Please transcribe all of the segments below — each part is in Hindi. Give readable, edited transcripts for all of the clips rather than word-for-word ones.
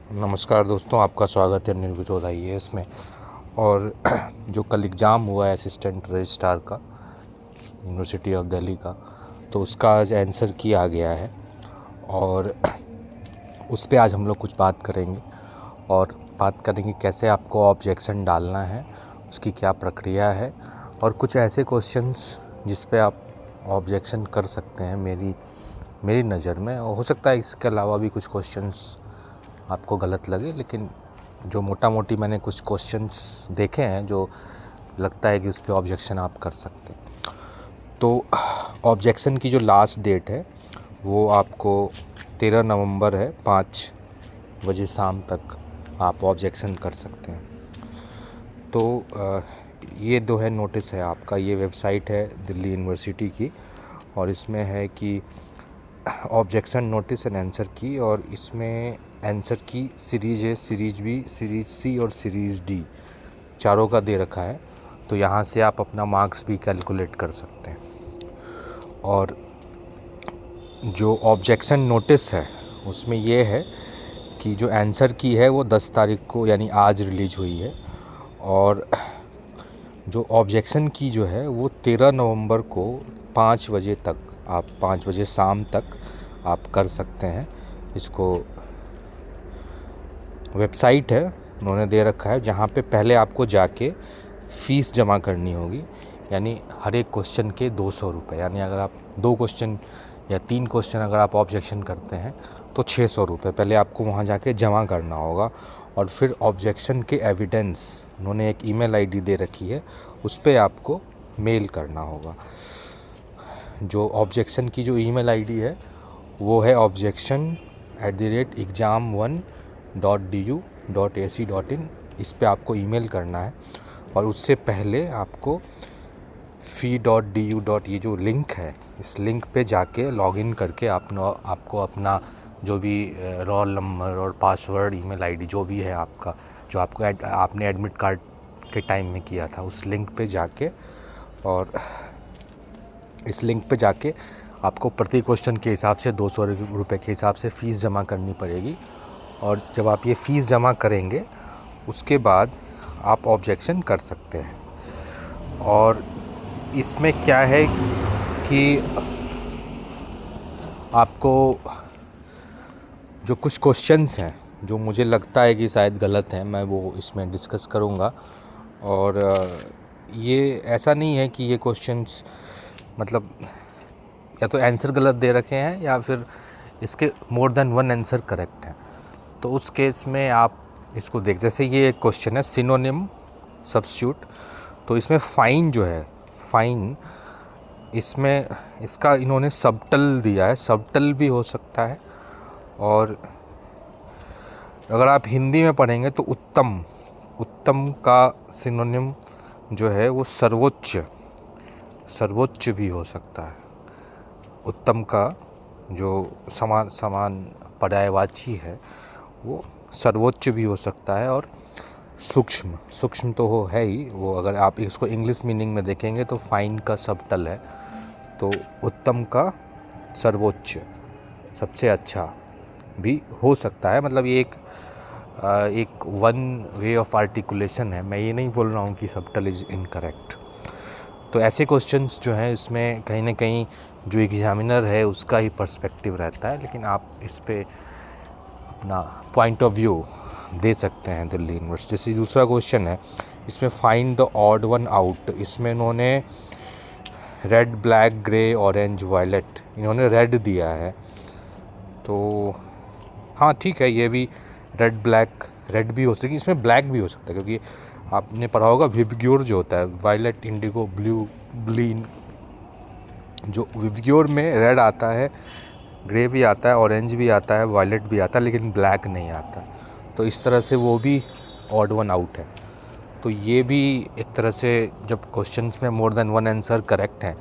नमस्कार दोस्तों, आपका स्वागत है निर्विरोध आईएएस में। और जो कल एग्ज़ाम हुआ है असिस्टेंट रजिस्ट्रार का यूनिवर्सिटी ऑफ दिल्ली का, तो उसका आज आंसर की आ गया है और उस पे आज हम लोग कुछ बात करेंगे और बात करेंगे कैसे आपको ऑब्जेक्शन डालना है, उसकी क्या प्रक्रिया है और कुछ ऐसे क्वेश्चंस जिस पे आप ऑब्जेक्शन कर सकते हैं। मेरी नज़र में हो सकता है इसके अलावा भी कुछ क्वेश्चंस आपको गलत लगे, लेकिन जो मोटा मोटी मैंने कुछ क्वेश्चंस देखे हैं जो लगता है कि उस पर ऑब्जेक्शन आप कर सकते हैं। तो ऑब्जेक्शन की जो लास्ट डेट है वो आपको 13 नवंबर है, 5 बजे शाम तक आप ऑब्जेक्शन कर सकते हैं। तो ये जो है नोटिस है आपका, ये वेबसाइट है दिल्ली यूनिवर्सिटी की और इसमें है कि ऑब्जेक्शन नोटिस एंड आंसर की, और इसमें आंसर की सीरीज़ है, सीरीज़ बी, सीरीज़ सी और सीरीज़ डी, चारों का दे रखा है। तो यहाँ से आप अपना मार्क्स भी कैलकुलेट कर सकते हैं। और जो ऑब्जेक्शन नोटिस है उसमें ये है कि जो आंसर की है वो 10 तारीख को यानी आज रिलीज हुई है, और जो ऑब्जेक्शन की जो है वो 13 नवंबर को 5 बजे तक, आप 5 बजे शाम तक आप कर सकते हैं। इसको वेबसाइट है उन्होंने दे रखा है, जहाँ पे पहले आपको जाके फ़ीस जमा करनी होगी, यानी हर एक क्वेश्चन के 200 रुपये। यानी अगर आप 2 क्वेश्चन या 3 क्वेश्चन अगर आप ऑब्जेक्शन करते हैं तो 600 रुपये पहले आपको वहाँ जाके जमा करना होगा। और फिर ऑब्जेक्शन के एविडेंस उन्होंने एक ईमेल आईडी दे रखी है, उस पर आपको मेल करना होगा। जो ऑब्जेक्शन की जो ईमेल आईडी है वो है objection@exam1.du.ac.in। इस पे आपको ईमेल करना है और उससे पहले आपको fee.du. ये जो लिंक है, इस लिंक पे जाके लॉगिन करके आपको अपना जो भी रोल नंबर और पासवर्ड, ईमेल आईडी जो भी है आपका, जो आपको आपने एडमिट कार्ड के टाइम में किया था, उस लिंक पे जाके, और इस लिंक पे जाके आपको प्रति क्वेश्चन के हिसाब से 200 रुपये के हिसाब से फ़ीस जमा करनी पड़ेगी। और जब आप ये फ़ीस जमा करेंगे उसके बाद आप ऑब्जेक्शन कर सकते हैं। और इसमें क्या है कि आपको जो कुछ क्वेश्चंस हैं जो मुझे लगता है कि शायद गलत हैं, मैं वो इसमें डिस्कस करूँगा। और ये ऐसा नहीं है कि ये क्वेश्चंस मतलब या तो आंसर गलत दे रखे हैं या फिर इसके more than one answer correct है। तो उस केस में आप इसको देख, जैसे ये एक क्वेश्चन है सिनोनिम सब्स्टिट्यूट, तो इसमें फाइन जो है, फाइन इसमें इसका इन्होंने सबटल दिया है, सबटल भी हो सकता है। और अगर आप हिंदी में पढ़ेंगे तो उत्तम, उत्तम का सिनोनिम जो है वो सर्वोच्च, सर्वोच्च भी हो सकता है। उत्तम का जो समान पर्यायवाची है वो सर्वोच्च भी हो सकता है। और सूक्ष्म, सूक्ष्म तो हो है ही वो, अगर आप इसको इंग्लिश मीनिंग में देखेंगे तो फाइन का सबटल है, तो उत्तम का सर्वोच्च, सबसे अच्छा भी हो सकता है। मतलब ये एक वन वे ऑफ आर्टिकुलेशन है, मैं ये नहीं बोल रहा हूँ कि सबटल इज़ इनकरेक्ट। तो ऐसे क्वेश्चंस जो हैं इसमें कहीं ना कहीं जो एग्जामिनर है उसका ही पर्सपेक्टिव रहता है, लेकिन आप इस पे अपना पॉइंट ऑफ व्यू दे सकते हैं दिल्ली यूनिवर्सिटी। जैसे दूसरा क्वेश्चन है, इसमें find the odd one out, इसमें इन्होंने red, black, grey, orange, violet, इन्होंने रेड दिया है। तो हाँ ठीक है, ये भी रेड ब्लैक, रेड भी हो सकती है, इसमें ब्लैक भी हो सकता है, क्योंकि आपने पढ़ा होगा विबग्योर जो होता है, वायलेट, इंडिगो, ब्लू, ब्लीन, जो विबग्योर में रेड आता है, ग्रे भी आता है, ऑरेंज भी आता है, वायलेट भी आता है, लेकिन ब्लैक नहीं आता। तो इस तरह से वो भी ऑड वन आउट है। तो ये भी एक तरह से जब क्वेश्चंस में more than one answer correct है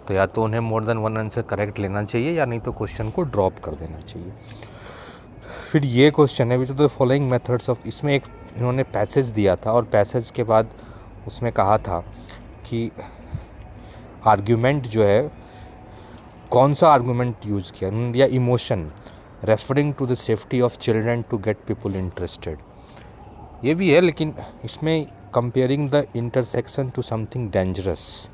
तो या तो उन्हें more than one answer correct लेना चाहिए या नहीं तो क्वेश्चन को ड्रॉप कर देना चाहिए। फिर ये क्वेश्चन है which of the following methods of, इसमें एक इन्होंने पैसेज दिया था और पैसेज के बाद उसमें कहा था कि आर्ग्यूमेंट जो है, कौन सा आर्गूमेंट यूज़ किया उन्होंने दिया, emotion, referring to the safety of children to get people interested, ये भी है, लेकिन इसमें comparing the intersection to something dangerous,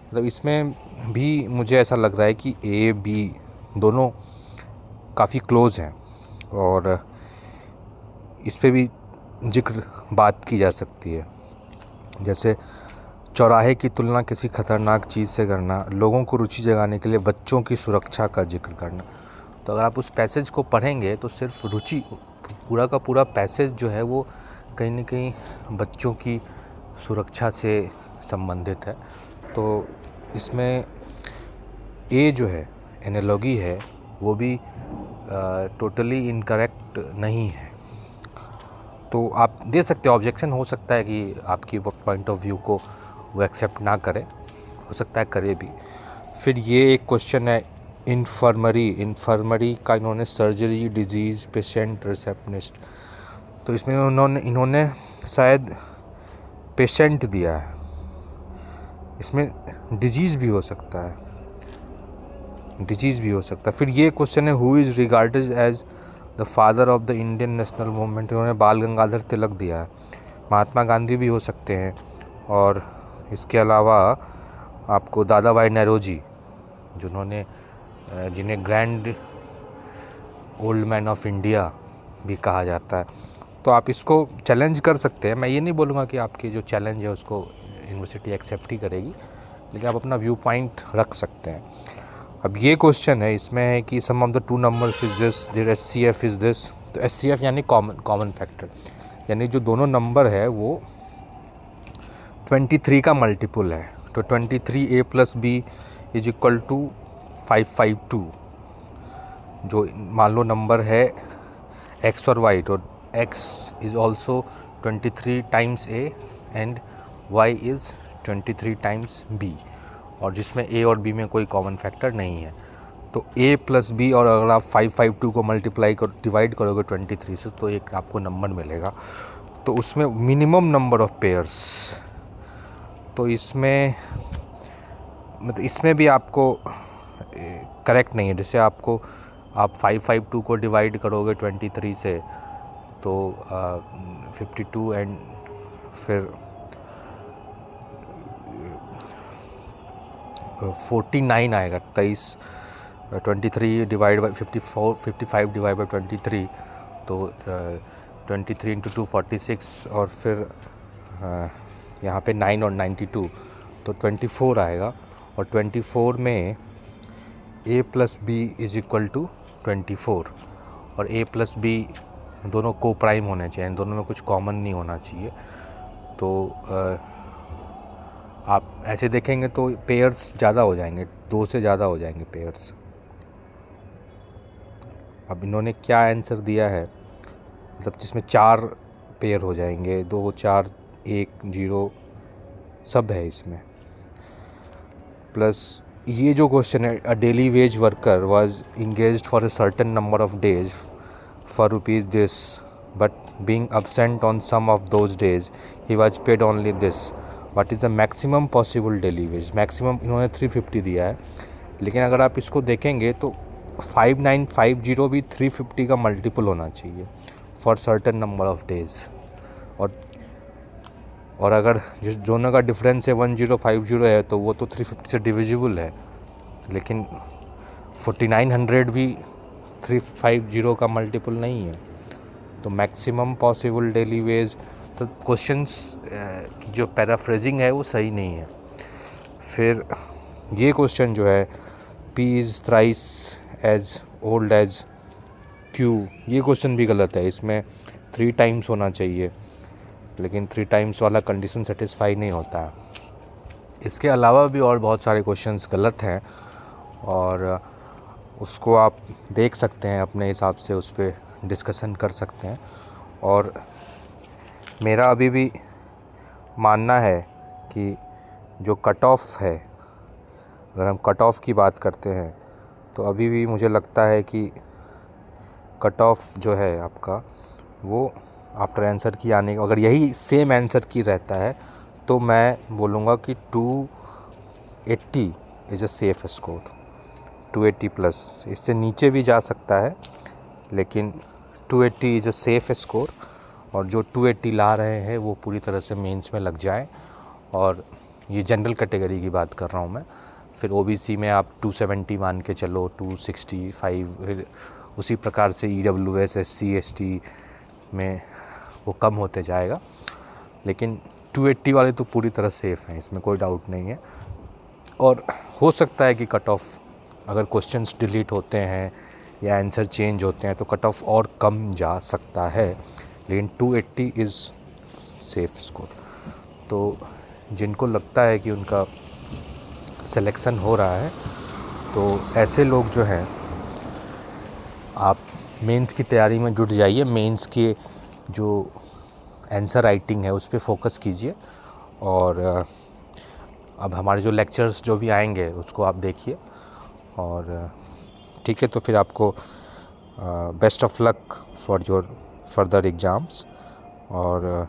मतलब इसमें भी मुझे ऐसा लग रहा है कि ए बी दोनों काफ़ी क्लोज हैं और इस पे भी जिक्र बात की जा सकती है। जैसे चौराहे की तुलना किसी खतरनाक चीज़ से करना, लोगों को रुचि जगाने के लिए बच्चों की सुरक्षा का जिक्र करना। तो अगर आप उस पैसेज को पढ़ेंगे तो सिर्फ रुचि, पूरा का पूरा पैसेज जो है वो कहीं ना कहीं बच्चों की सुरक्षा से संबंधित है। तो इसमें ए जो है एनालॉगी है वो भी टोटली इनकरेक्ट नहीं है। तो आप दे सकते हो, ऑब्जेक्शन हो सकता है कि आपकी पॉइंट ऑफ व्यू को वो एक्सेप्ट ना करे, हो सकता है करे भी। फिर ये एक क्वेश्चन है इन्फर्मरी का, इन्होंने सर्जरी, डिजीज़, पेशेंट, रिसेप्शनिस्ट, तो इसमें इन्होंने शायद पेशेंट दिया है, इसमें डिजीज़ भी हो सकता है, फिर ये क्वेश्चन है who is regarded as the father of the Indian national movement, इन्होंने बाल गंगाधर तिलक दिया है, महात्मा गांधी भी हो सकते हैं। और इसके अलावा आपको दादा भाई नौरोजी, जिन्हें grand old man of India भी कहा जाता है। तो आप इसको चैलेंज कर सकते हैं, मैं ये नहीं बोलूँगा कि आपकी जो चैलेंज है उसको यूनिवर्सिटी एक्सेप्ट ही करेगी, लेकिन आप अपना व्यू पॉइंट रख सकते हैं। अब ये क्वेश्चन है, इसमें है कि sum of the two numbers is this, there HCF is this. तो HCF यानी कॉमन फैक्टर, यानी जो दोनों नंबर है वो 23 का मल्टीपल है। तो 23A + B is equal to 552। जो मान लो नंबर है x और y, तो x is also 23 times A and y is 23 times B, और जिसमें A और B में कोई कॉमन फैक्टर नहीं है। तो A + B, और अगर आप 552 को डिवाइड करोगे 23 से तो एक आपको नंबर मिलेगा। तो उसमें मिनिमम नंबर ऑफ पेयर्स, तो इसमें मतलब इसमें भी आपको करेक्ट नहीं है। जैसे आप 552 को डिवाइड करोगे 23 से तो 52 एंड फिर 49 आएगा, 23 23 डिवाइड बाई 55 डिवाइड बाई 23, तो 23 × 2 46, और फिर यहाँ पे 9 और 92, तो 24 आएगा। और 24 में A + B is equal to 24, और A + B दोनों को प्राइम होने चाहिए, दोनों में कुछ कॉमन नहीं होना चाहिए। तो आप ऐसे देखेंगे तो पेयर्स ज़्यादा हो जाएंगे, 2 से ज़्यादा हो जाएंगे पेयर्स। अब इन्होंने क्या आंसर दिया है, मतलब जिसमें 4 पेयर हो जाएंगे, 2 4 1 0 सब है इसमें। प्लस ये जो क्वेश्चन है, अ daily veg worker was engaged for a certain number of days for rupees this, but being absent on some of those days he was paid only this, what is the maximum possible daily wage। Maximum इन्होंने 350 दिया है, लेकिन अगर आप इसको देखेंगे तो 5950 भी 350 का मल्टीपल होना चाहिए for certain number of days. और अगर जिस दोनों का डिफरेंस है 1050 है तो वो तो 350 से डिविजिबल है, लेकिन 4900 भी 350 का मल्टीपल नहीं है। तो मैक्सिमम पॉसिबल डेली वेज, तो क्वेश्चंस की जो पैराफ्रेजिंग है वो सही नहीं है। फिर ये क्वेश्चन जो है P is thrice as old as Q, ये क्वेश्चन भी गलत है। इसमें 3 टाइम्स होना चाहिए, लेकिन 3 टाइम्स वाला कंडीशन सेटिस्फाई नहीं होता है। इसके अलावा भी और बहुत सारे क्वेश्चंस गलत हैं, और उसको आप देख सकते हैं अपने हिसाब से, उस पर डिस्कशन कर सकते हैं। और मेरा अभी भी मानना है कि जो कट ऑफ है, अगर हम कट ऑफ की बात करते हैं तो अभी भी मुझे लगता है कि कट ऑफ जो है आपका वो आफ्टर आंसर की आने, अगर यही सेम आंसर की रहता है तो मैं बोलूँगा कि 280 इज़ अ सेफ स्कोर, 280+। इससे नीचे भी जा सकता है, लेकिन 280 इज़ अ सेफ़ स्कोर, और जो 280 ला रहे हैं वो पूरी तरह से मेंस में लग जाएं। और ये जनरल कैटेगरी की बात कर रहा हूँ मैं। फिर ओबीसी में आप 270 मान के चलो, 265, फिर उसी प्रकार से ईडब्ल्यूएस, एससी, एसटी में वो कम होते जाएगा। लेकिन 280 वाले तो पूरी तरह सेफ़ हैं, इसमें कोई डाउट नहीं है। और हो सकता है कि कट ऑफ, अगर क्वेश्चंस डिलीट होते हैं या आंसर चेंज होते हैं तो कट ऑफ और कम जा सकता है, लेकिन 280 इज़ सेफ स्कोर। तो जिनको लगता है कि उनका सिलेक्शन हो रहा है, तो ऐसे लोग जो हैं, आप मेंस की तैयारी में जुट जाइए। मेंस के जो आंसर राइटिंग है उस पर फोकस कीजिए। और अब हमारे जो लेक्चर्स जो भी आएंगे उसको आप देखिए। और ठीक है, तो फिर आपको best of luck for your further exams. और